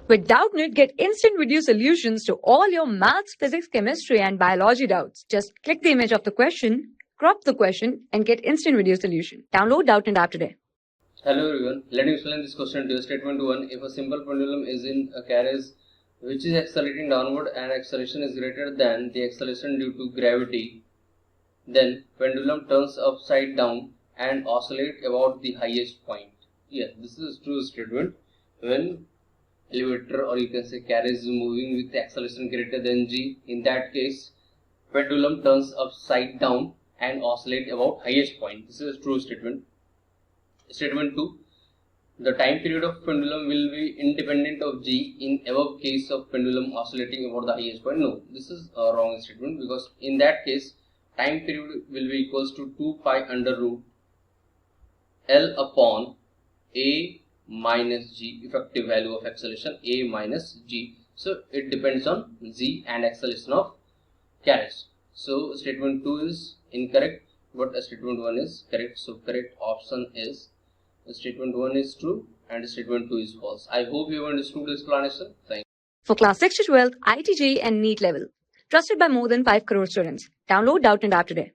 With Doubtnut, get instant video solutions to all your maths, physics, chemistry, and biology doubts. Just click the image of the question, crop the question, and get instant video solution. Download Doubtnut app today. Hello everyone, let me explain this question to you. Statement 1. If a simple pendulum is in a carriage which is accelerating downward and acceleration is greater than the acceleration due to gravity, then pendulum turns upside down and oscillates about the highest point. Yes, this is a true statement. When elevator or you can say carriage is moving with the acceleration greater than g, in that case pendulum turns upside down and oscillates about highest point. This is a true statement. Statement 2. The time period of pendulum will be independent of g in above case of pendulum oscillating about the highest point. No, this is a wrong statement, because in that case time period will be equals to 2 pi under root L upon a minus g, effective value of acceleration a minus g. So it depends on z and acceleration of carriage. So statement 2 is incorrect, but statement 1 is correct. So correct option is statement 1 is true and statement 2 is false. I hope you have understood the explanation. Thank you. For class 6 to 12, IIT JEE and NEET level. Trusted by more than 5 crore students. Download Doubtnut app today.